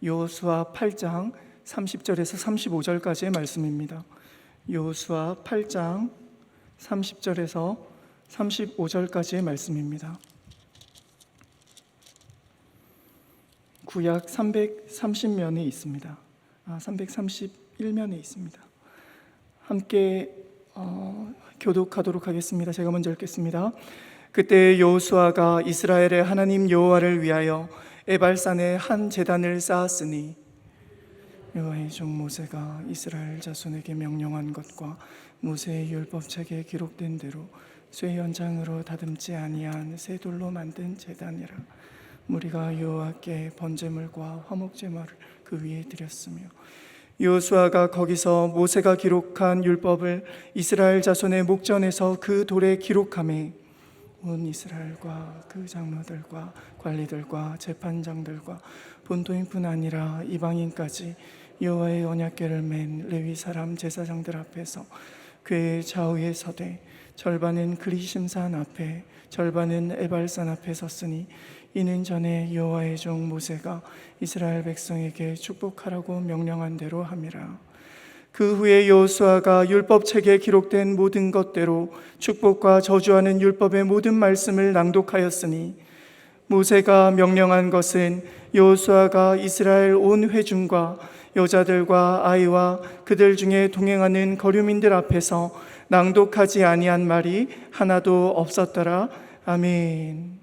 여호수아 8장 30절에서 35절까지의 말씀입니다. 여호수아 8장 30절에서 35절까지의 말씀입니다. 구약 330면에 있습니다. 331면에 있습니다. 함께 교독하도록 하겠습니다. 제가 먼저 읽겠습니다. 그때 여호수아가 이스라엘의 하나님 여호와를 위하여 에발산에 한 제단을 쌓았으니 여호와의 종 모세가 이스라엘 자손에게 명령한 것과 모세의 율법책에 기록된 대로 쇠 연장으로 다듬지 아니한 새 돌로 만든 제단이라. 무리가 여호와께 번제물과 화목제물을 그 위에 드렸으며 여호수아가 거기서 모세가 기록한 율법을 이스라엘 자손의 목전에서 그 돌에 기록하매 온 이스라엘과 그 장로들과 관리들과 재판장들과 본토인뿐 아니라 이방인까지 여호와의 언약궤를 맨 레위 사람 제사장들 앞에서 궤의 좌우에 서되 절반은 그리심산 앞에 절반은 에발산 앞에 섰으니 이는 전에 여호와의 종 모세가 이스라엘 백성에게 축복하라고 명령한 대로 함이라. 그 후에 여호수아가 율법책에 기록된 모든 것대로 축복과 저주하는 율법의 모든 말씀을 낭독하였으니 모세가 명령한 것은 여호수아가 이스라엘 온 회중과 여자들과 아이와 그들 중에 동행하는 거류민들 앞에서 낭독하지 아니한 말이 하나도 없었더라. 아멘.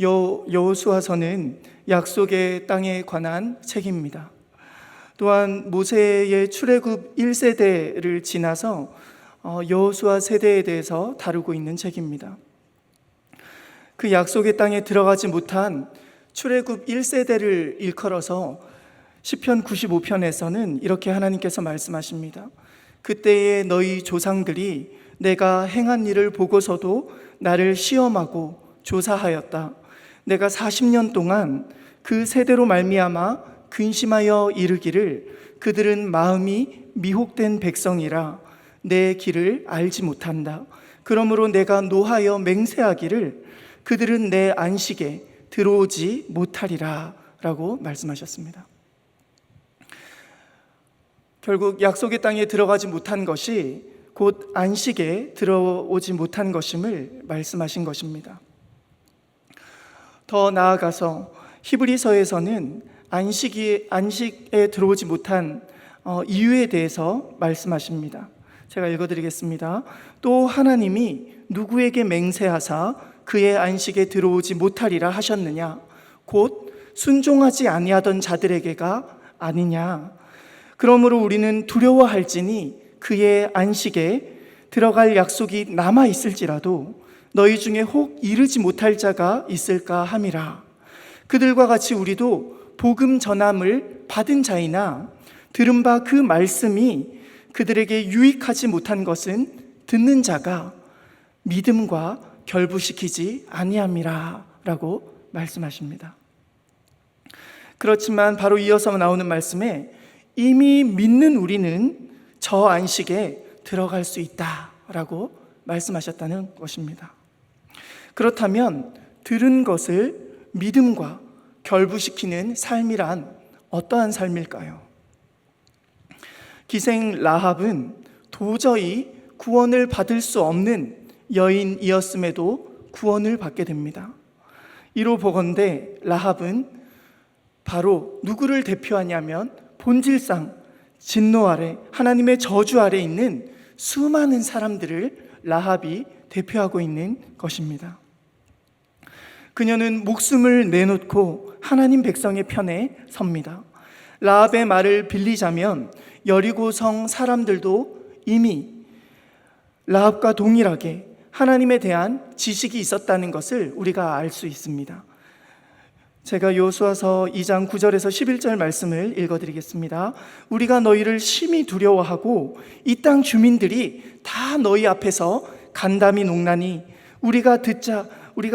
여호수아서는 약속의 땅에 관한 책입니다. 또한 모세의 출애굽 1세대를 지나서 여호수아 세대에 대해서 다루고 있는 책입니다. 그 약속의 땅에 들어가지 못한 출애굽 1세대를 일컬어서 시편 95편에서는 이렇게 하나님께서 말씀하십니다. 그때의 너희 조상들이 내가 행한 일을 보고서도 나를 시험하고 조사하였다. 내가 40년 동안 그 세대로 말미암아 근심하여 이르기를 그들은 마음이 미혹된 백성이라 내 길을 알지 못한다. 그러므로 내가 노하여 맹세하기를 그들은 내 안식에 들어오지 못하리라 라고 말씀하셨습니다. 결국 약속의 땅에 들어가지 못한 것이 곧 안식에 들어오지 못한 것임을 말씀하신 것입니다. 더 나아가서 히브리서에서는 안식에 들어오지 못한 이유에 대해서 말씀하십니다. 제가 읽어드리겠습니다. 또 하나님이 누구에게 맹세하사 그의 안식에 들어오지 못하리라 하셨느냐? 곧 순종하지 아니하던 자들에게가 아니냐? 그러므로 우리는 두려워할지니 그의 안식에 들어갈 약속이 남아 있을지라도 너희 중에 혹 이르지 못할 자가 있을까 함이라. 그들과 같이 우리도 복음 전함을 받은 자이나 들은 바 그 말씀이 그들에게 유익하지 못한 것은 듣는 자가 믿음과 결부시키지 아니함이라 라고 말씀하십니다. 그렇지만 바로 이어서 나오는 말씀에 이미 믿는 우리는 저 안식에 들어갈 수 있다라고 말씀하셨다는 것입니다. 그렇다면 들은 것을 믿음과 결부시키는 삶이란 어떠한 삶일까요? 기생 라합은 도저히 구원을 받을 수 없는 여인이었음에도 구원을 받게 됩니다. 이로 보건대 라합은 바로 누구를 대표하냐면 본질상 진노 아래, 하나님의 저주 아래 있는 수많은 사람들을 라합이 대표하고 있는 것입니다. 그녀는 목숨을 내놓고 하나님 백성의 편에 섭니다. 라합의 말을 빌리자면 여리고성 사람들도 이미 라합과 동일하게 하나님에 대한 지식이 있었다는 것을 우리가 알 수 있습니다. 제가 여호수아서 2장 9절에서 11절 말씀을 읽어드리겠습니다. 우리가 너희를 심히 두려워하고 이 땅 주민들이 다 너희 앞에서 간담이 농나니 우리가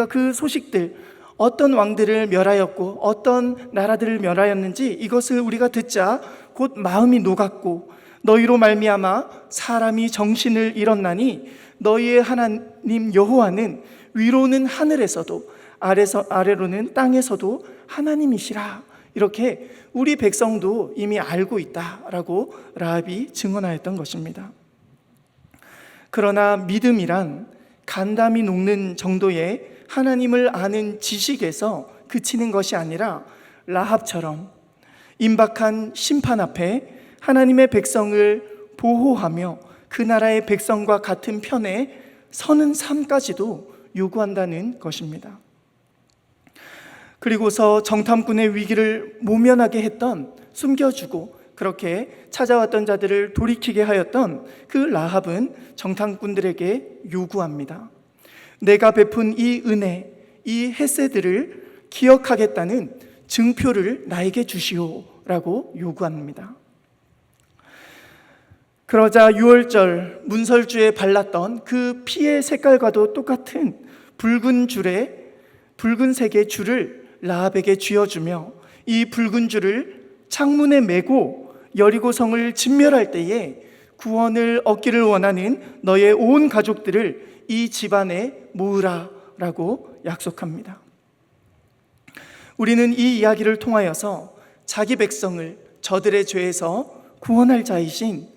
그 소식들 어떤 왕들을 멸하였고 어떤 나라들을 멸하였는지 이것을 우리가 듣자 곧 마음이 녹았고 너희로 말미암아 사람이 정신을 잃었나니 너희의 하나님 여호와는 위로는 하늘에서도 아래로는 땅에서도 하나님이시라 이렇게 우리 백성도 이미 알고 있다라고 라합이 증언하였던 것입니다. 그러나 믿음이란 간담이 녹는 정도의 하나님을 아는 지식에서 그치는 것이 아니라 라합처럼 임박한 심판 앞에 하나님의 백성을 보호하며 그 나라의 백성과 같은 편에 서는 삶까지도 요구한다는 것입니다. 그리고서 정탐꾼의 위기를 모면하게 했던, 숨겨주고 그렇게 찾아왔던 자들을 돌이키게 하였던 그 라합은 정탐꾼들에게 요구합니다. 내가 베푼 이 은혜, 이 헤세드를 기억하겠다는 증표를 나에게 주시오라고 요구합니다. 그러자 유월절 문설주에 발랐던 그 피의 색깔과도 똑같은 붉은색의 줄을 라합에게 쥐어주며 이 붉은 줄을 창문에 메고 여리고성을 진멸할 때에 구원을 얻기를 원하는 너의 온 가족들을 이 집안에 모으라 라고 약속합니다. 우리는 이 이야기를 통하여서 자기 백성을 저들의 죄에서 구원할 자이신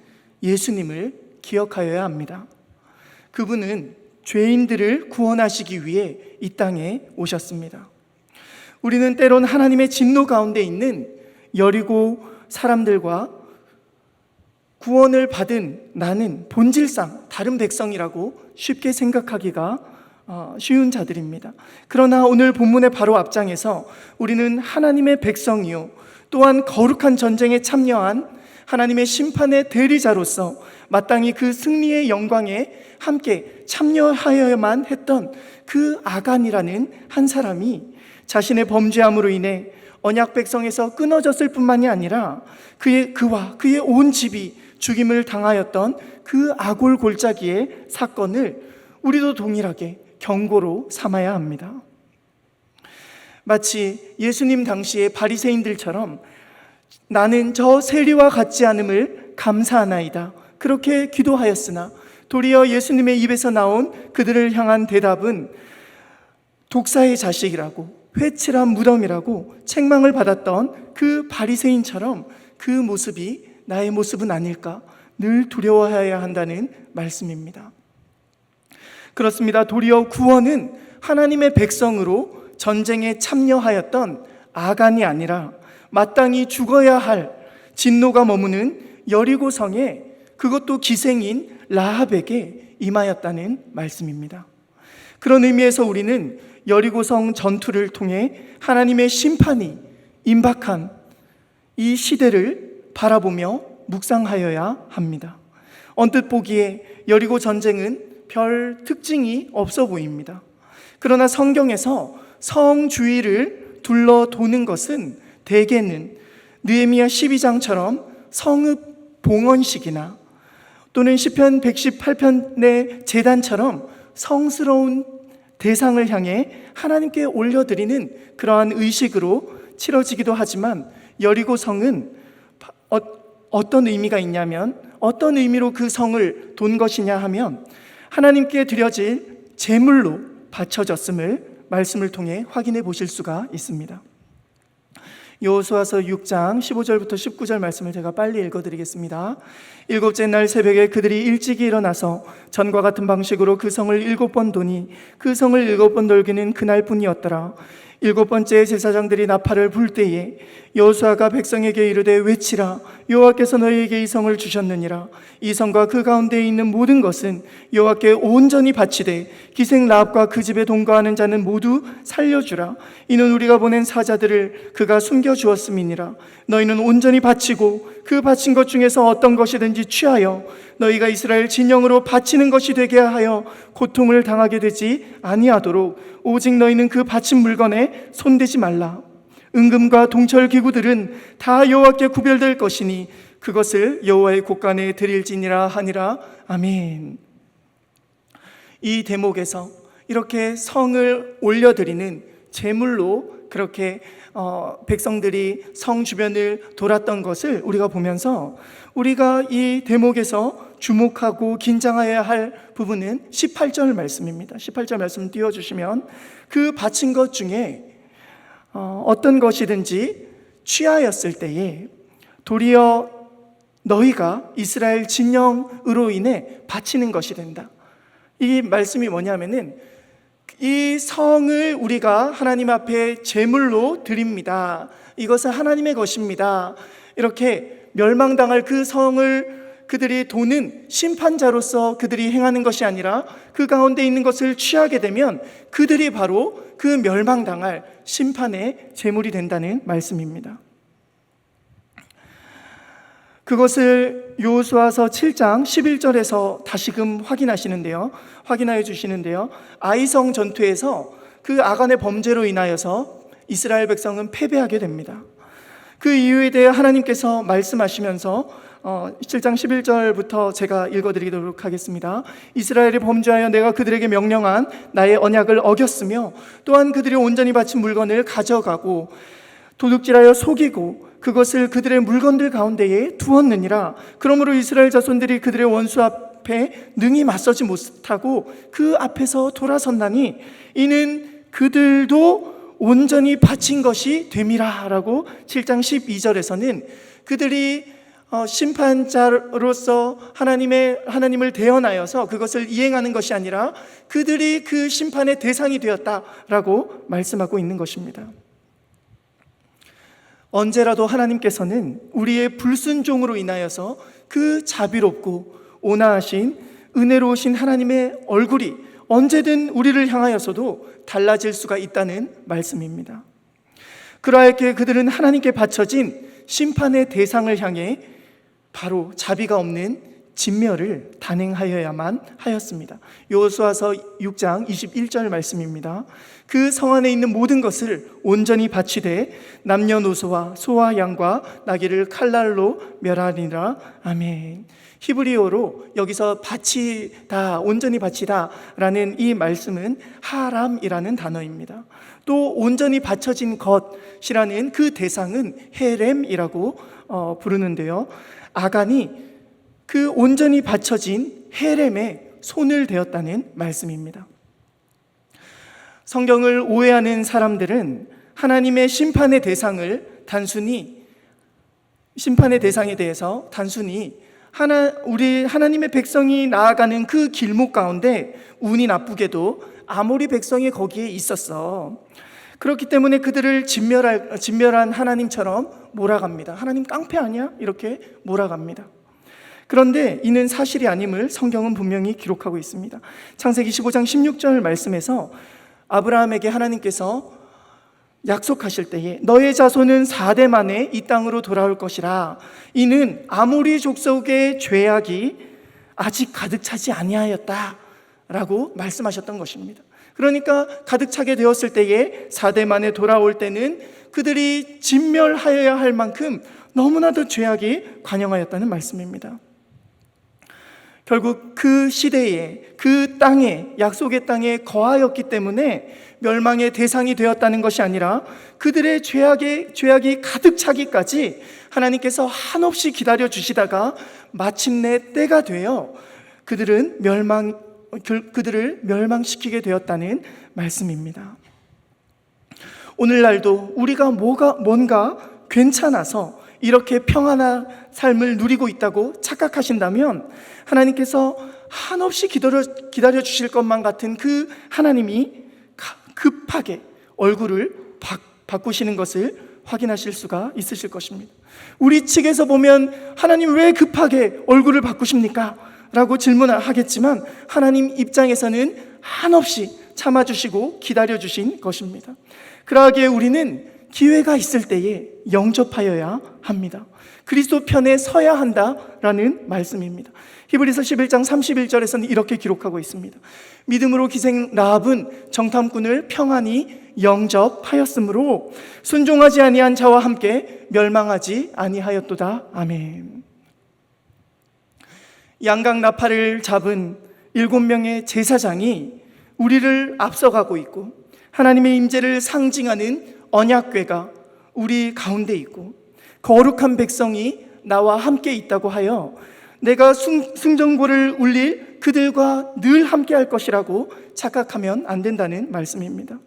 예수님을 기억하여야 합니다. 그분은 죄인들을 구원하시기 위해 이 땅에 오셨습니다. 우리는 때론 하나님의 진노 가운데 있는 여리고 사람들과 구원을 받은 나는 본질상 다른 백성이라고 쉽게 생각하기가 쉬운 자들입니다. 그러나 오늘 본문의 바로 앞장에서 우리는 하나님의 백성이요 또한 거룩한 전쟁에 참여한 하나님의 심판의 대리자로서 마땅히 그 승리의 영광에 함께 참여하여야만 했던 그 아간이라는 한 사람이 자신의 범죄함으로 인해 언약 백성에서 끊어졌을 뿐만이 아니라 그와 그의 온 집이 죽임을 당하였던 그 아골 골짜기의 사건을 우리도 동일하게 경고로 삼아야 합니다. 마치 예수님 당시의 바리새인들처럼 나는 저 세리와 같지 않음을 감사하나이다 그렇게 기도하였으나 도리어 예수님의 입에서 나온 그들을 향한 대답은 독사의 자식이라고 회칠한 무덤이라고 책망을 받았던 그 바리새인처럼 그 모습이 나의 모습은 아닐까 늘 두려워해야 한다는 말씀입니다. 그렇습니다. 도리어 구원은 하나님의 백성으로 전쟁에 참여하였던 아간이 아니라 마땅히 죽어야 할 진노가 머무는 여리고성에 그것도 기생인 라합에게 임하였다는 말씀입니다. 그런 의미에서 우리는 여리고성 전투를 통해 하나님의 심판이 임박한 이 시대를 바라보며 묵상하여야 합니다. 언뜻 보기에 여리고 전쟁은 별 특징이 없어 보입니다. 그러나 성경에서 성 주위를 둘러 도는 것은 대개는 느헤미야 12장처럼 성읍 봉헌식이나 또는 시편 118편의 제단처럼 성스러운 대상을 향해 하나님께 올려드리는 그러한 의식으로 치러지기도 하지만 여리고성은 어떤 의미가 있냐면 어떤 의미로 그 성을 돈 것이냐 하면 하나님께 드려질 제물로 바쳐졌음을 말씀을 통해 확인해 보실 수가 있습니다. 여호수아서 6장 15절부터 19절 말씀을 제가 빨리 읽어드리겠습니다. 일곱째 날 새벽에 그들이 일찍이 일어나서 전과 같은 방식으로 그 성을 7번 도니 그 성을 7번 돌기는 그날뿐이었더라. 7번째 제사장들이 나팔을 불 때에 여호수아가 백성에게 이르되 외치라 여호와께서 너희에게 이 성을 주셨느니라. 이 성과 그 가운데 있는 모든 것은 여호와께 온전히 바치되 기생 라합과 그 집에 동거하는 자는 모두 살려주라. 이는 우리가 보낸 사자들을 그가 숨겨주었음이니라. 너희는 온전히 바치고 그 바친 것 중에서 어떤 것이든지 취하여 너희가 이스라엘 진영으로 바치는 것이 되게 하여 고통을 당하게 되지 아니하도록 오직 너희는 그 바친 물건에 손대지 말라. 은금과 동철 기구들은 다 여호와께 구별될 것이니 그것을 여호와의 곳간에 드릴지니라 하니라. 아멘. 이 대목에서 이렇게 성을 올려드리는 제물로 그렇게 백성들이 성 주변을 돌았던 것을 우리가 보면서 우리가 이 대목에서 주목하고 긴장해야 할 부분은 18절 말씀입니다. 18절 말씀 띄워주시면 그 바친 것 중에 어떤 것이든지 취하였을 때에 도리어 너희가 이스라엘 진영으로 인해 바치는 것이 된다. 이 말씀이 뭐냐면은 이 성을 우리가 하나님 앞에 제물로 드립니다. 이것은 하나님의 것입니다. 이렇게 멸망당할 그 성을 그들이 도는 심판자로서 그들이 행하는 것이 아니라 그 가운데 있는 것을 취하게 되면 그들이 바로 그 멸망당할 심판의 제물이 된다는 말씀입니다. 그것을 여호수아서 7장 11절에서 다시금 확인하여 주시는데요. 아이성 전투에서 그 아간의 범죄로 인하여서 이스라엘 백성은 패배하게 됩니다. 그 이유에 대해 하나님께서 말씀하시면서 7장 11절부터 제가 읽어드리도록 하겠습니다. 이스라엘이 범죄하여 내가 그들에게 명령한 나의 언약을 어겼으며 또한 그들이 온전히 바친 물건을 가져가고 도둑질하여 속이고 그것을 그들의 물건들 가운데에 두었느니라. 그러므로 이스라엘 자손들이 그들의 원수 앞에 능히 맞서지 못하고 그 앞에서 돌아선다니 이는 그들도 온전히 바친 것이 됨이라 라고 7장 12절에서는 그들이 심판자로서 하나님을 대언하여서 그것을 이행하는 것이 아니라 그들이 그 심판의 대상이 되었다라고 말씀하고 있는 것입니다. 언제라도 하나님께서는 우리의 불순종으로 인하여서 그 자비롭고 온화하신 은혜로우신 하나님의 얼굴이 언제든 우리를 향하여서도 달라질 수가 있다는 말씀입니다. 그러하였기에 그들은 하나님께 바쳐진 심판의 대상을 향해 바로 자비가 없는 진멸을 단행하여야만 하였습니다. 여호수아서 6장 21절 말씀입니다. 그 성 안에 있는 모든 것을 온전히 바치되 남녀노소와 소와 양과 나귀를 칼날로 멸하리라. 아멘. 히브리어로 여기서 바치다, 온전히 바치다 라는 이 말씀은 하람이라는 단어입니다. 또 온전히 바쳐진 것이라는 그 대상은 헤렘이라고 부르는데요. 아간이 그 온전히 바쳐진 헤렘에 손을 대었다는 말씀입니다. 성경을 오해하는 사람들은 하나님의 심판의 대상에 대해서 단순히 우리 하나님의 백성이 나아가는 그 길목 가운데 운이 나쁘게도 아모리 백성이 거기에 있었어. 그렇기 때문에 그들을 진멸한 하나님처럼 몰아갑니다. 하나님 깡패 아니야? 이렇게 몰아갑니다. 그런데 이는 사실이 아님을 성경은 분명히 기록하고 있습니다. 창세기 15장 16절 말씀에서 아브라함에게 하나님께서 약속하실 때에 너의 자손은 4대 만에 이 땅으로 돌아올 것이라. 이는 아모리 족속의 죄악이 아직 가득 차지 아니하였다 라고 말씀하셨던 것입니다. 그러니까 가득 차게 되었을 때에 4대 만에 돌아올 때는 그들이 진멸하여야 할 만큼 너무나도 죄악이 관영하였다는 말씀입니다. 결국 그 시대에 그 땅에 약속의 땅에 거하였기 때문에 멸망의 대상이 되었다는 것이 아니라 그들의 죄악이 가득 차기까지 하나님께서 한없이 기다려 주시다가 마침내 때가 되어 그들을 멸망시키게 되었다는 말씀입니다. 오늘날도 우리가 뭔가 괜찮아서 이렇게 평안한 삶을 누리고 있다고 착각하신다면 하나님께서 한없이 기다려 주실 것만 같은 그 하나님이 급하게 얼굴을 바꾸시는 것을 확인하실 수가 있으실 것입니다. 우리 측에서 보면 하나님 왜 급하게 얼굴을 바꾸십니까? 라고 질문하겠지만 하나님 입장에서는 한없이 참아주시고 기다려주신 것입니다. 그러하기에 우리는 기회가 있을 때에 영접하여야 합니다. 그리스도 편에 서야 한다라는 말씀입니다. 히브리서 11장 31절에서는 이렇게 기록하고 있습니다. 믿음으로 기생 라합은 정탐꾼을 평안히 영접하였으므로 순종하지 아니한 자와 함께 멸망하지 아니하였도다. 아멘. 양각 나팔을 잡은 7명의 제사장이 우리를 앞서가고 있고 하나님의 임재를 상징하는 언약궤가 우리 가운데 있고 거룩한 백성이 나와 함께 있다고 하여 내가 승전고를 울릴 그들과 늘 함께 할 것이라고 착각하면 안 된다는 말씀입니다.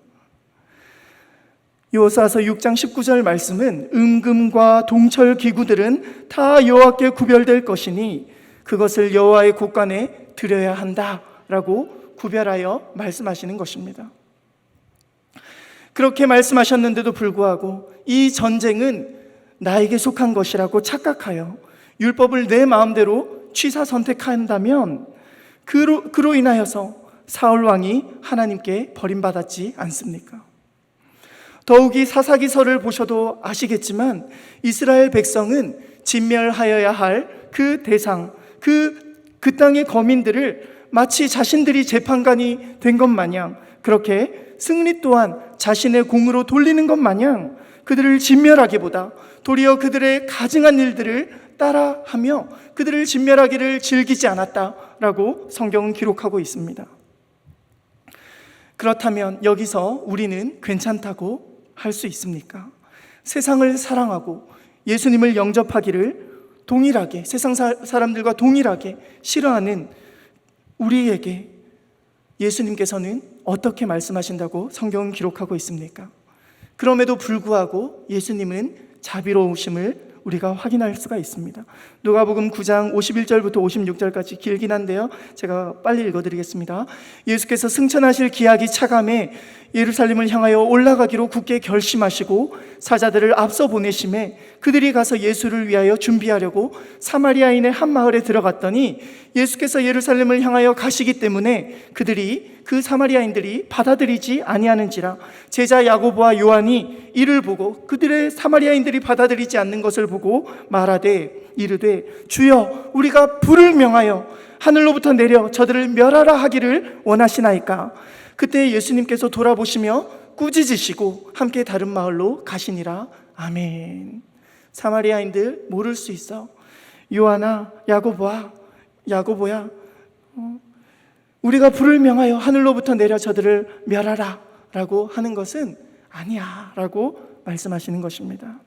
여호수아서 6장 19절 말씀은 음금과 동철 기구들은 다 여호와께 구별될 것이니 그것을 여호와의 곳간에 드려야 한다라고 구별하여 말씀하시는 것입니다. 그렇게 말씀하셨는데도 불구하고 이 전쟁은 나에게 속한 것이라고 착각하여 율법을 내 마음대로 취사 선택한다면 그로 인하여서 사울 왕이 하나님께 버림받았지 않습니까? 더욱이 사사기서를 보셔도 아시겠지만 이스라엘 백성은 진멸하여야 할 그 대상, 그 땅의 거민들을 마치 자신들이 재판관이 된 것 마냥, 그렇게 승리 또한 자신의 공으로 돌리는 것 마냥 그들을 진멸하기보다 도리어 그들의 가증한 일들을 따라하며 그들을 진멸하기를 즐기지 않았다라고 성경은 기록하고 있습니다. 그렇다면 여기서 우리는 괜찮다고 할 수 있습니까? 세상을 사랑하고 예수님을 영접하기를 동일하게, 세상 사람들과 동일하게 싫어하는 우리에게 예수님께서는 어떻게 말씀하신다고 성경은 기록하고 있습니까? 그럼에도 불구하고 예수님은 자비로우심을 우리가 확인할 수가 있습니다. 누가복음 9장 51절부터 56절까지 길긴 한데요, 제가 빨리 읽어드리겠습니다. 예수께서 승천하실 기약이 차감해 예루살렘을 향하여 올라가기로 굳게 결심하시고 사자들을 앞서 보내심에 그들이 가서 예수를 위하여 준비하려고 사마리아인의 한 마을에 들어갔더니 예수께서 예루살렘을 향하여 가시기 때문에 그 사마리아인들이 받아들이지 아니하는지라. 제자 야고보와 요한이 이를 보고 그들의 사마리아인들이 받아들이지 않는 것을 보고 말하되 이르되 주여 우리가 불을 명하여 하늘로부터 내려 저들을 멸하라 하기를 원하시나이까. 그때 예수님께서 돌아보시며 꾸짖으시고 함께 다른 마을로 가시니라. 아멘. 사마리아인들 모를 수 있어. 요한아, 야고보야, 우리가 불을 명하여 하늘로부터 내려 저들을 멸하라 라고 하는 것은 아니야 라고 말씀하시는 것입니다.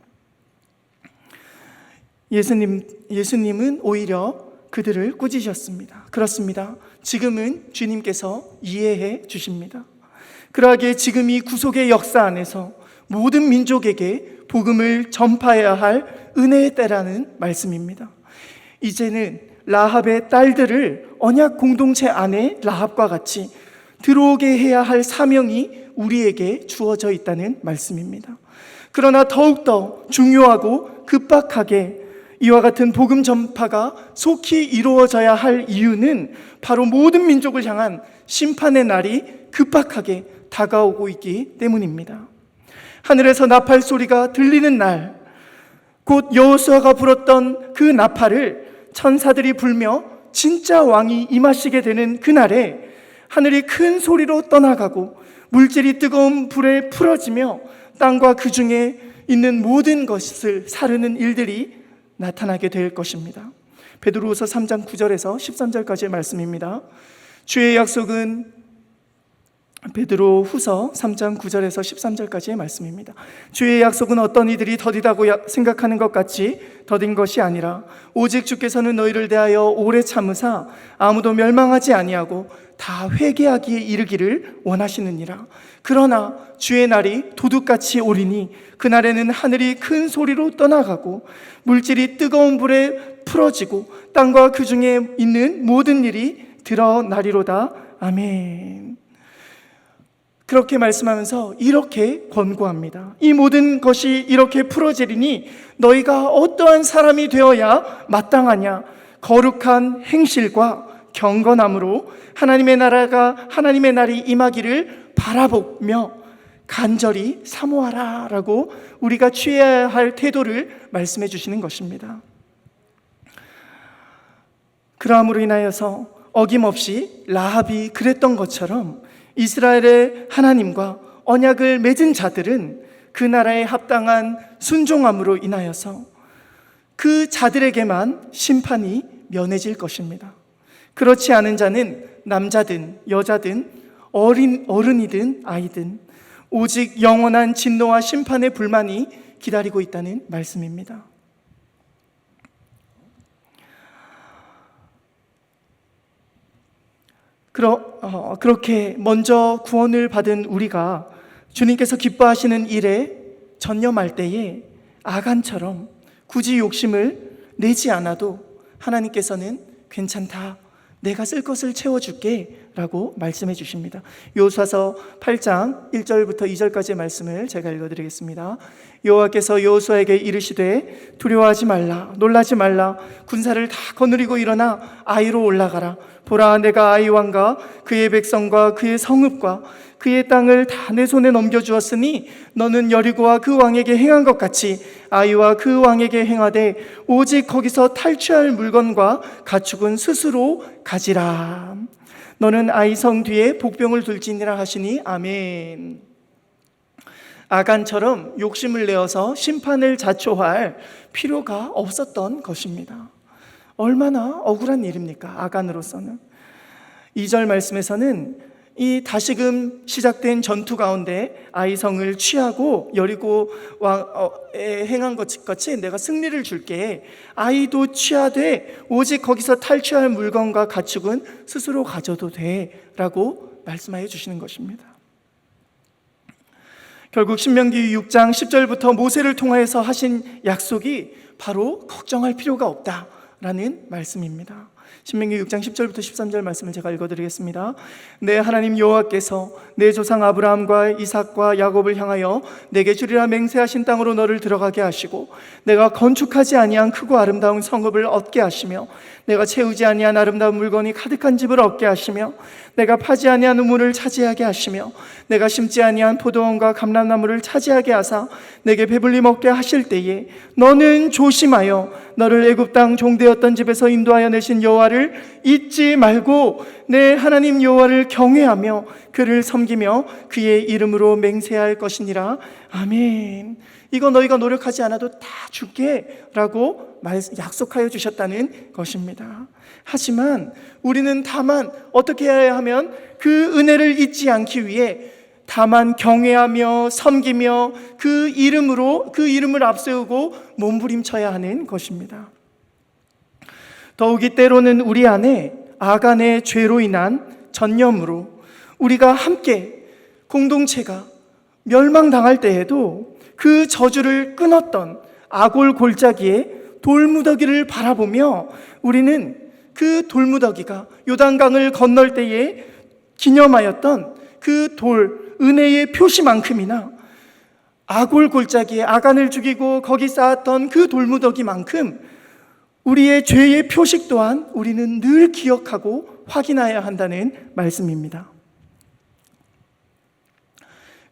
예수님은 오히려 그들을 꾸짖으셨습니다. 그렇습니다. 지금은 주님께서 이해해 주십니다. 그러하기에 지금 이 구속의 역사 안에서 모든 민족에게 복음을 전파해야 할 은혜의 때라는 말씀입니다. 이제는 라합의 딸들을 언약 공동체 안에 라합과 같이 들어오게 해야 할 사명이 우리에게 주어져 있다는 말씀입니다. 그러나 더욱더 중요하고 급박하게 이와 같은 복음 전파가 속히 이루어져야 할 이유는 바로 모든 민족을 향한 심판의 날이 급박하게 다가오고 있기 때문입니다. 하늘에서 나팔 소리가 들리는 날, 곧 여호수아가 불었던 그 나팔을 천사들이 불며 진짜 왕이 임하시게 되는 그날에 하늘이 큰 소리로 떠나가고 물질이 뜨거운 불에 풀어지며 땅과 그 중에 있는 모든 것을 사르는 일들이 나타나게 될 것입니다. 베드로후서 3장 9절에서 13절까지의 말씀입니다. 주의 약속은 베드로후서 3장 9절에서 13절까지의 말씀입니다. 주의 약속은 어떤 이들이 더디다고 생각하는 것 같이 더딘 것이 아니라 오직 주께서는 너희를 대하여 오래 참으사 아무도 멸망하지 아니하고 다 회개하기에 이르기를 원하시느니라. 그러나 주의 날이 도둑같이 오리니 그날에는 하늘이 큰 소리로 떠나가고 물질이 뜨거운 불에 풀어지고 땅과 그 중에 있는 모든 일이 드러나리로다. 아멘. 그렇게 말씀하면서 이렇게 권고합니다. 이 모든 것이 이렇게 풀어지리니 너희가 어떠한 사람이 되어야 마땅하냐? 거룩한 행실과 경건함으로 하나님의 날이 임하기를 바라보며 간절히 사모하라 라고 우리가 취해야 할 태도를 말씀해 주시는 것입니다. 그러함으로 인하여서 어김없이 라합이 그랬던 것처럼 이스라엘의 하나님과 언약을 맺은 자들은 그 나라에 합당한 순종함으로 인하여서 그 자들에게만 심판이 면해질 것입니다. 그렇지 않은 자는 남자든 여자든 어른이든 아이든 오직 영원한 진노와 심판의 불만이 기다리고 있다는 말씀입니다. 그렇게 먼저 구원을 받은 우리가 주님께서 기뻐하시는 일에 전념할 때에 아간처럼 굳이 욕심을 내지 않아도 하나님께서는 괜찮다, 내가 쓸 것을 채워줄게 라고 말씀해 주십니다. 여호수아서 8장 1절부터 2절까지의 말씀을 제가 읽어드리겠습니다. 여호와께서 여호수아에게 이르시되 두려워하지 말라, 놀라지 말라. 군사를 다 거느리고 일어나 아이로 올라가라. 보라, 내가 아이 왕과 그의 백성과 그의 성읍과 그의 땅을 다 내 손에 넘겨주었으니 너는 여리고와 그 왕에게 행한 것 같이 아이와 그 왕에게 행하되 오직 거기서 탈취할 물건과 가축은 스스로 가지라. 너는 아이 성 뒤에 복병을 둘지니라 하시니 아멘. 아간처럼 욕심을 내어서 심판을 자초할 필요가 없었던 것입니다. 얼마나 억울한 일입니까? 아간으로서는. 2절 말씀에서는 이 다시금 시작된 전투 가운데 아이성을 취하고 여리고 왕에 행한 것 같이 내가 승리를 줄게. 아이도 취하되 오직 거기서 탈취할 물건과 가축은 스스로 가져도 돼 라고 말씀하여 주시는 것입니다. 결국 신명기 6장 10절부터 모세를 통하여서 하신 약속이 바로 걱정할 필요가 없다라는 말씀입니다. 신명기 6장 10절부터 13절 말씀을 제가 읽어드리겠습니다. 내 하나님 여호와께서 내 조상 아브라함과 이삭과 야곱을 향하여 내게 주리라 맹세하신 땅으로 너를 들어가게 하시고 내가 건축하지 아니한 크고 아름다운 성읍을 얻게 하시며 내가 채우지 아니한 아름다운 물건이 가득한 집을 얻게 하시며 내가 파지 아니한 우물을 차지하게 하시며 내가 심지 아니한 포도원과 감람나무를 차지하게 하사 내게 배불리 먹게 하실 때에 너는 조심하여 너를 애굽 땅 종되었던 집에서 인도하여 내신 여호와를 잊지 말고 내 하나님 여호와를 경외하며 그를 섬기며 그의 이름으로 맹세할 것이니라. 아멘. 이거 너희가 노력하지 않아도 다 줄게 라고 약속하여 주셨다는 것입니다. 하지만 우리는 다만 어떻게 해야 하면 그 은혜를 잊지 않기 위해 다만 경외하며 섬기며 그 이름을 앞세우고 몸부림쳐야 하는 것입니다. 더욱이 때로는 우리 안에 아간의 죄로 인한 전념으로 우리가 함께 공동체가 멸망당할 때에도 그 저주를 끊었던 아골 골짜기의 돌무더기를 바라보며 우리는 그 돌무더기가 요단강을 건널 때에 기념하였던 그 돌, 은혜의 표시만큼이나 아골 골짜기에 아간을 죽이고 거기 쌓았던 그 돌무더기만큼 우리의 죄의 표식 또한 우리는 늘 기억하고 확인해야 한다는 말씀입니다.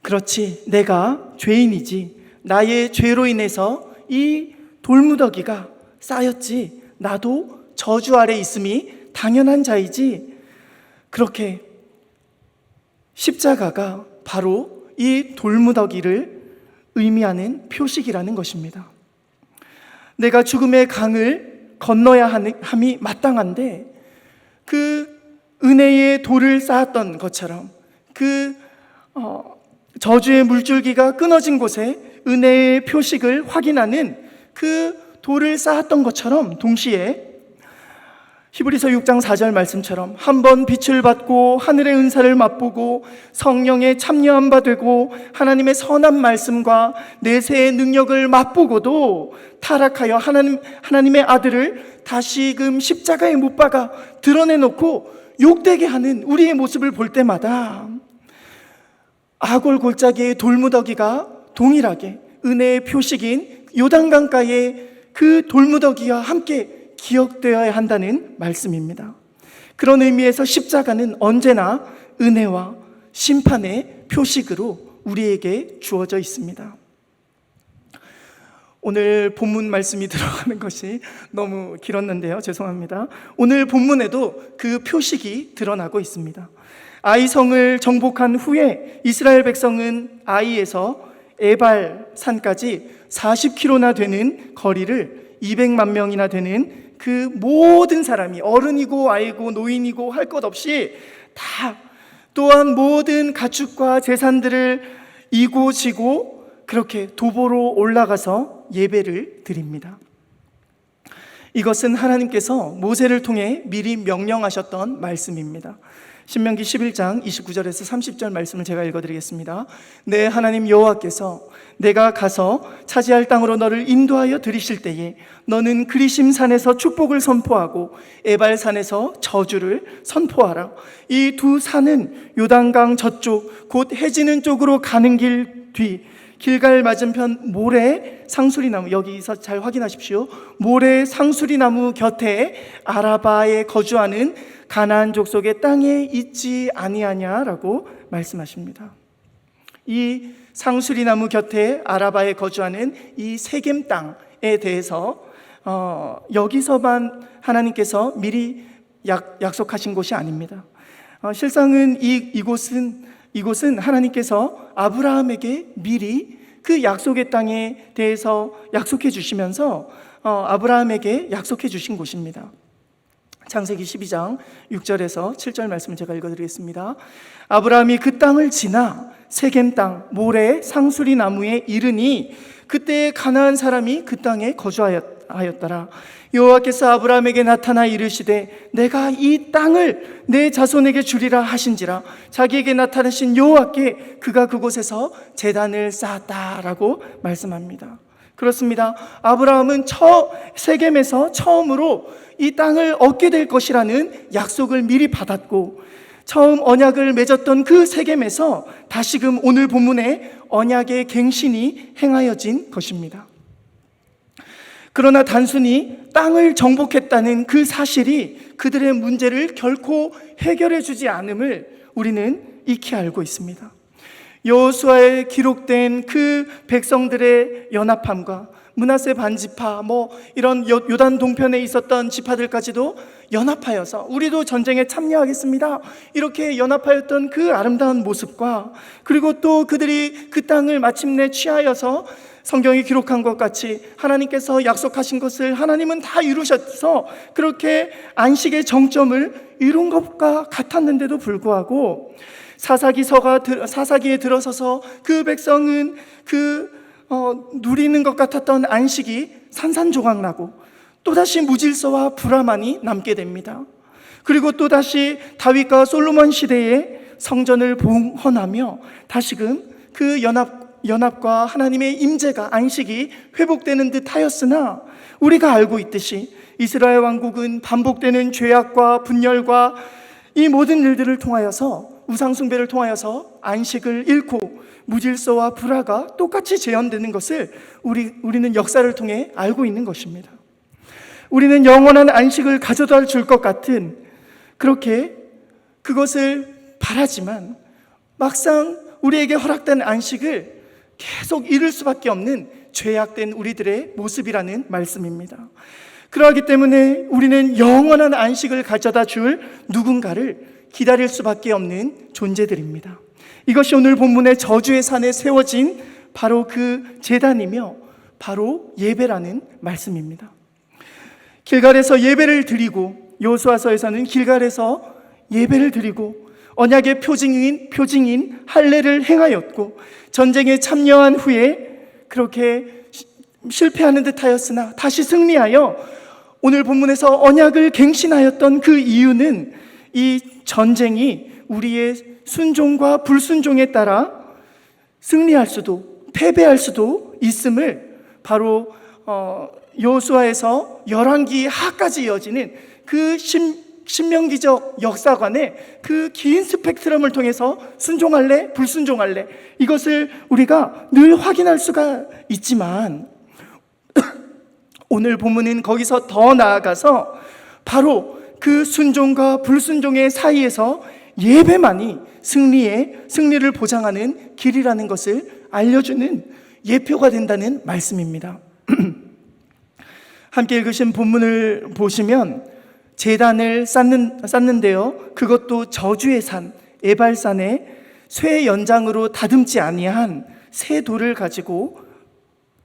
그렇지, 내가 죄인이지, 나의 죄로 인해서 이 돌무더기가 쌓였지, 나도 저주 아래 있음이 당연한 자이지. 그렇게 십자가가 바로 이 돌무더기를 의미하는 표식이라는 것입니다. 내가 죽음의 강을 건너야 함이 마땅한데 그 은혜의 돌을 쌓았던 것처럼 그 저주의 물줄기가 끊어진 곳에 은혜의 표식을 확인하는 그 돌을 쌓았던 것처럼 동시에 히브리서 6장 4절 말씀처럼 한번 빛을 받고 하늘의 은사를 맛보고 성령의 참여한 바 되고 하나님의 선한 말씀과 내세의 능력을 맛보고도 타락하여 하나님의 아들을 다시금 십자가에 못 박아 드러내놓고 욕되게 하는 우리의 모습을 볼 때마다 아골 골짜기의 돌무더기가 동일하게 은혜의 표식인 요단강가의 그 돌무더기와 함께 기억되어야 한다는 말씀입니다. 그런 의미에서 십자가는 언제나 은혜와 심판의 표식으로 우리에게 주어져 있습니다. 오늘 본문 말씀이 들어가는 것이 너무 길었는데요, 죄송합니다. 오늘 본문에도 그 표식이 드러나고 있습니다. 아이성을 정복한 후에 이스라엘 백성은 아이에서 에발 산까지 40km나 되는 거리를 200만 명이나 되는 그 모든 사람이 어른이고 아이고 노인이고 할 것 없이 다 또한 모든 가축과 재산들을 이고 지고 그렇게 도보로 올라가서 예배를 드립니다. 이것은 하나님께서 모세를 통해 미리 명령하셨던 말씀입니다. 신명기 11장 29절에서 30절 말씀을 제가 읽어드리겠습니다. 내 하나님 여호와께서 내가 가서 차지할 땅으로 너를 인도하여 들이실 때에 너는 그리심 산에서 축복을 선포하고 에발산에서 저주를 선포하라. 이 두 산은 요단강 저쪽 곧 해지는 쪽으로 가는 길 뒤 길갈 맞은편 모래 상수리나무, 여기서 잘 확인하십시오. 모래 상수리나무 곁에 아라바에 거주하는 가나안 족속의 땅에 있지 아니하냐라고 말씀하십니다. 이 상수리나무 곁에 아라바에 거주하는 이 세겜 땅에 대해서 여기서만 하나님께서 미리 약속하신 곳이 아닙니다. 실상은 이곳은 하나님께서 아브라함에게 미리 그 약속의 땅에 대해서 약속해 주시면서 아브라함에게 약속해 주신 곳입니다. 창세기 12장 6절에서 7절 말씀을 제가 읽어드리겠습니다. 아브라함이 그 땅을 지나 세겜 땅 모래 상수리 나무에 이르니 그때 가나안 사람이 그 땅에 거주하였더라. 여호와께서 아브라함에게 나타나 이르시되 내가 이 땅을 내 자손에게 주리라 하신지라. 자기에게 나타나신 여호와께 그가 그곳에서 제단을 쌓았다라고 말씀합니다. 그렇습니다. 아브라함은 세겜에서 처음으로 이 땅을 얻게 될 것이라는 약속을 미리 받았고, 처음 언약을 맺었던 그 세겜에서 다시금 오늘 본문에 언약의 갱신이 행하여진 것입니다. 그러나 단순히 땅을 정복했다는 그 사실이 그들의 문제를 결코 해결해 주지 않음을 우리는 익히 알고 있습니다. 여호수아에 기록된 그 백성들의 연합함과 므낫세 반지파 이런 요단 동편에 있었던 지파들까지도 연합하여서 우리도 전쟁에 참여하겠습니다, 이렇게 연합하였던 그 아름다운 모습과, 그리고 또 그들이 그 땅을 마침내 취하여서 성경이 기록한 것 같이 하나님께서 약속하신 것을 하나님은 다 이루셔서 그렇게 안식의 정점을 이룬 것과 같았는데도 불구하고 사사기에 들어서서 그 백성은 누리는 것 같았던 안식이 산산조각나고 또다시 무질서와 불화만이 남게 됩니다. 그리고 또다시 다윗과 솔로몬 시대에 성전을 봉헌하며 다시금 그 연합과 하나님의 임재가, 안식이 회복되는 듯 하였으나, 우리가 알고 있듯이 이스라엘 왕국은 반복되는 죄악과 분열과 이 모든 일들을 통하여서, 우상숭배를 통하여서 안식을 잃고 무질서와 불화가 똑같이 재현되는 것을 우리는 역사를 통해 알고 있는 것입니다. 우리는 영원한 안식을 가져다 줄 것 같은 그렇게 그것을 바라지만 막상 우리에게 허락된 안식을 계속 잃을 수밖에 없는 죄악된 우리들의 모습이라는 말씀입니다. 그러하기 때문에 우리는 영원한 안식을 가져다 줄 누군가를 기다릴 수밖에 없는 존재들입니다. 이것이 오늘 본문의 저주의 산에 세워진 바로 그 제단이며 바로 예배라는 말씀입니다. 길갈에서 예배를 드리고, 여호수아서에서는 길갈에서 예배를 드리고 언약의 표징인 할례를 행하였고, 전쟁에 참여한 후에 그렇게 실패하는 듯 하였으나 다시 승리하여 오늘 본문에서 언약을 갱신하였던 그 이유는 이 전쟁이 우리의 순종과 불순종에 따라 승리할 수도 패배할 수도 있음을 바로 여호수아에서 열왕기 하까지 이어지는 그 신명기적 역사관의 그 긴 스펙트럼을 통해서 순종할래 불순종할래, 이것을 우리가 늘 확인할 수가 있지만 오늘 본문은 거기서 더 나아가서 바로 그 순종과 불순종의 사이에서 예배만이 승리를 보장하는 길이라는 것을 알려주는 예표가 된다는 말씀입니다. 함께 읽으신 본문을 보시면 제단을 쌓는데요, 그것도 저주의 산 에발산에 쇠 연장으로 다듬지 아니한 새 돌을 가지고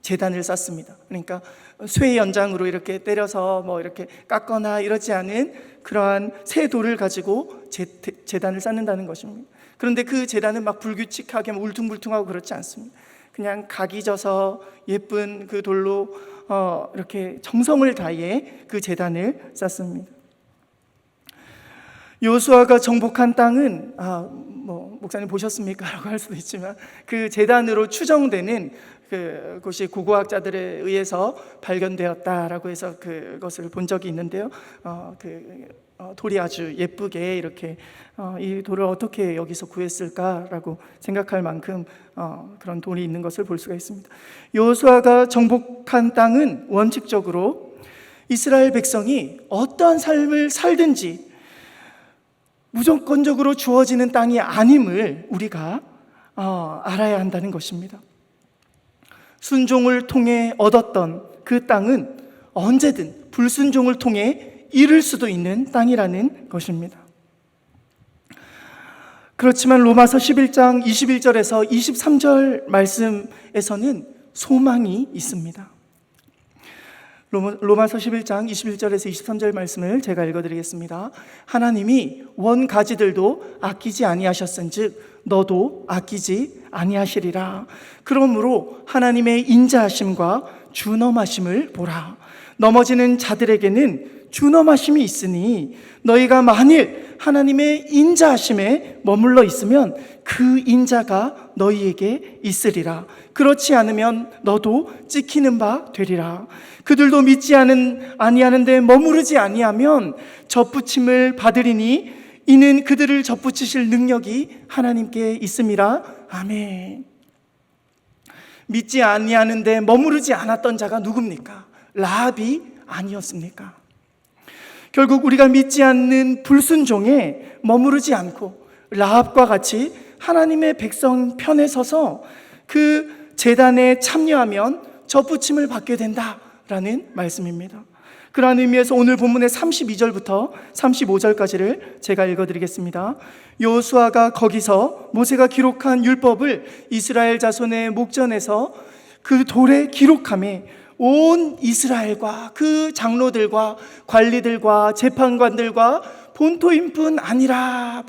제단을 쌓습니다. 그러니까 쇠 연장으로 이렇게 때려서 이렇게 깎거나 이러지 않은 그러한 새 돌을 가지고 제단을 쌓는다는 것입니다. 그런데 그 제단은 막 불규칙하게 울퉁불퉁하고 그렇지 않습니다. 그냥 각이 져서 예쁜 그 돌로 이렇게 정성을 다해 그 제단을 쌓습니다. 여호수아가 정복한 땅은 목사님 보셨습니까? 라고 할 수도 있지만 그 제단으로 추정되는 그곳이 고고학자들에 의해서 발견되었다라고 해서 그것을 본 적이 있는데요. 돌이 아주 예쁘게 이렇게 이 돌을 어떻게 여기서 구했을까라고 생각할 만큼 그런 돌이 있는 것을 볼 수가 있습니다. 여호수아가 정복한 땅은 원칙적으로 이스라엘 백성이 어떠한 삶을 살든지 무조건적으로 주어지는 땅이 아님을 우리가 알아야 한다는 것입니다. 순종을 통해 얻었던 그 땅은 언제든 불순종을 통해 잃을 수도 있는 땅이라는 것입니다. 그렇지만 로마서 11장 21절에서 23절 말씀에서는 소망이 있습니다. 로마서 11장 21절에서 23절 말씀을 제가 읽어드리겠습니다. 하나님이 원가지들도 아끼지 아니하셨은즉 너도 아끼지 아니하시리라. 그러므로 하나님의 인자하심과 준엄하심을 보라. 넘어지는 자들에게는 준엄하심이 있으니 너희가 만일 하나님의 인자하심에 머물러 있으면 그 인자가 너희에게 있으리라. 그렇지 않으면 너도 찍히는 바 되리라. 그들도 믿지 아니하는데 머무르지 아니하면 접붙임을 받으리니 이는 그들을 접붙이실 능력이 하나님께 있음이라. 아멘. 믿지 아니하는데 머무르지 않았던 자가 누굽니까? 라합이 아니었습니까? 결국 우리가 믿지 않는 불순종에 머무르지 않고 라합과 같이 하나님의 백성 편에 서서 그 제단에 참여하면 접붙임을 받게 된다라는 말씀입니다. 그러한 의미에서 오늘 본문의 32절부터 35절까지를 제가 읽어드리겠습니다. 여호수아가 거기서 모세가 기록한 율법을 이스라엘 자손의 목전에서 그 돌에 기록하며 온 이스라엘과 그 장로들과 관리들과 재판관들과 본토인뿐 아니라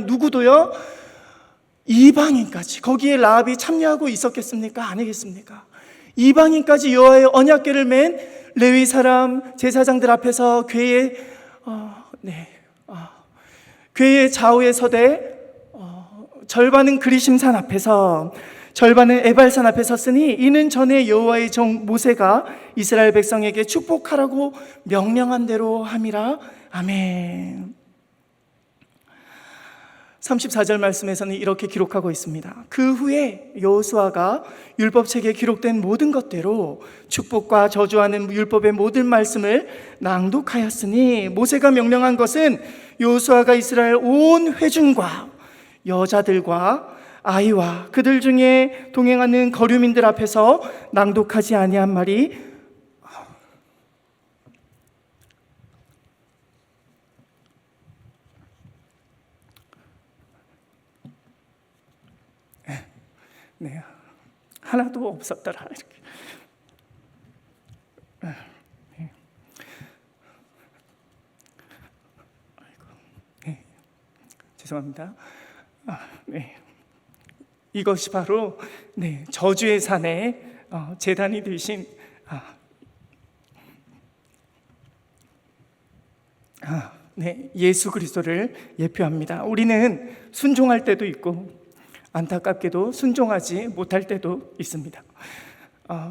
누구도요? 이방인까지. 거기에 라합이 참여하고 있었겠습니까? 아니겠습니까? 이방인까지 여호와의 언약궤를 맨 레위 사람 제사장들 앞에서 궤의 좌우에 서되 절반은 그리심산 앞에서 절반은 에발산 앞에 섰으니 이는 전에 여호와의 종 모세가 이스라엘 백성에게 축복하라고 명령한 대로 함이라. 아멘. 34절 말씀에서는 이렇게 기록하고 있습니다. 그 후에 여호수아가 율법책에 기록된 모든 것대로 축복과 저주하는 율법의 모든 말씀을 낭독하였으니 모세가 명령한 것은 여호수아가 이스라엘 온 회중과 여자들과 아이와 그들 중에 동행하는 거류민들 앞에서 낭독하지 아니한 말이 하나도 없었더라. 이렇게. 죄송합니다. 이것이 바로 저주의 산에 제단이 되신 예수 그리스도를 예표합니다. 우리는 순종할 때도 있고 안타깝게도 순종하지 못할 때도 있습니다.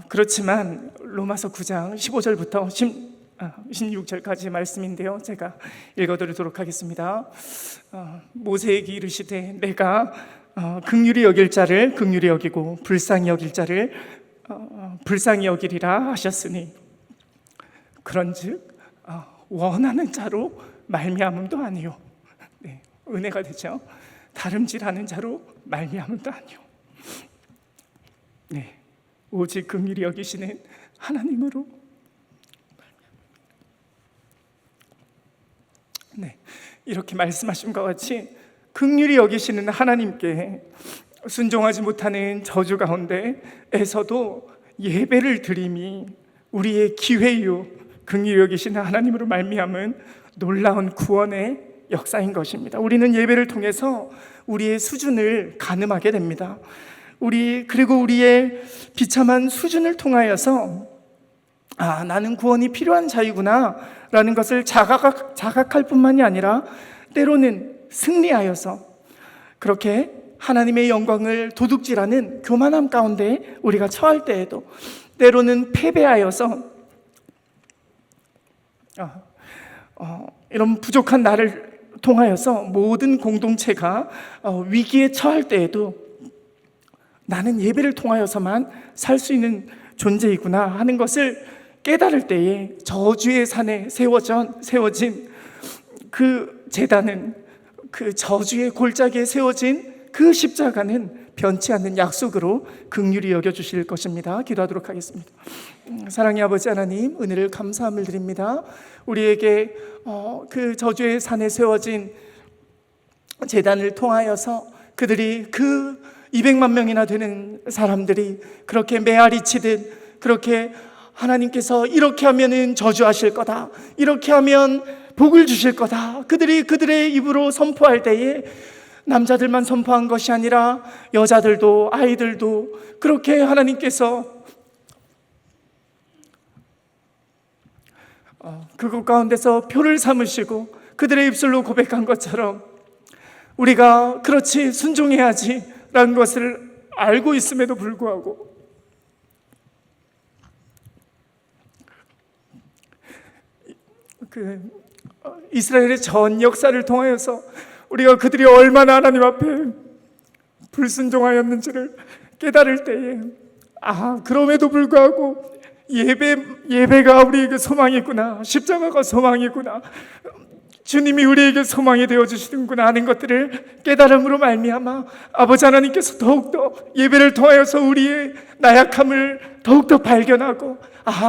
그렇지만 로마서 9장 15절부터 16절까지 말씀인데요, 제가 읽어드리도록 하겠습니다. 모세에게 이르시되 내가 긍휼히 여길 자를 긍휼히 여기고 불쌍히 여길 자를 불쌍히 여기리라 하셨으니 그런즉 원하는 자로 말미암음도 아니요, 은혜가 되죠. 다름질하는 자로 말미암음도 아니요, 오직 긍휼히 여기시는 하나님으로. 이렇게 말씀하신 것 같이 긍휼히 여기시는 하나님께 순종하지 못하는 저주 가운데에서도 예배를 드림이 우리의 기회요, 긍휼히 여기시는 하나님으로 말미암은 놀라운 구원의 역사인 것입니다. 우리는 예배를 통해서 우리의 수준을 가늠하게 됩니다. 그리고 우리의 비참한 수준을 통하여서 나는 구원이 필요한 자이구나 라는 것을 자각할 뿐만이 아니라 때로는 승리하여서 그렇게 하나님의 영광을 도둑질하는 교만함 가운데 우리가 처할 때에도, 때로는 패배하여서 이런 부족한 나를 통하여서 모든 공동체가 위기에 처할 때에도 나는 예배를 통하여서만 살 수 있는 존재이구나 하는 것을 깨달을 때에 저주의 산에 세워진 그 제단은, 그 저주의 골짜기에 세워진 그 십자가는 변치 않는 약속으로 긍휼히 여겨주실 것입니다. 기도하도록 하겠습니다. 사랑의 아버지 하나님, 은혜를 감사함을 드립니다. 우리에게 그 저주의 산에 세워진 제단을 통하여서 그들이 그 200만 명이나 되는 사람들이 그렇게 메아리 치듯 그렇게 하나님께서 이렇게 하면은 저주하실 거다, 이렇게 하면 복을 주실 거다, 그들이 그들의 입으로 선포할 때에 남자들만 선포한 것이 아니라 여자들도 아이들도 그렇게 하나님께서 그것 가운데서 표를 삼으시고 그들의 입술로 고백한 것처럼 우리가 그렇지 순종해야지 라는 것을 알고 있음에도 불구하고 이스라엘의 전 역사를 통하여서 우리가 그들이 얼마나 하나님 앞에 불순종하였는지를 깨달을 때에 그럼에도 불구하고 예배가 우리에게 소망이구나, 십자가가 소망이구나, 주님이 우리에게 소망이 되어주시는구나 하는 것들을 깨달음으로 말미암아 아버지 하나님께서 더욱더 예배를 통하여서 우리의 나약함을 더욱더 발견하고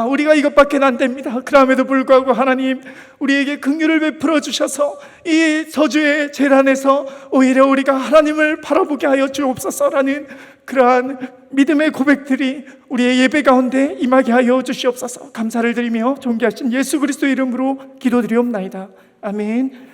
우리가 이것밖에 안 됩니다. 그럼에도 불구하고 하나님 우리에게 긍휼을 베풀어 주셔서 이 저주의 재단에서 오히려 우리가 하나님을 바라보게 하여 주옵소서라는 그러한 믿음의 고백들이 우리의 예배 가운데 임하게 하여 주시옵소서. 감사를 드리며 존귀하신 예수 그리스도 이름으로 기도드리옵나이다. 아멘.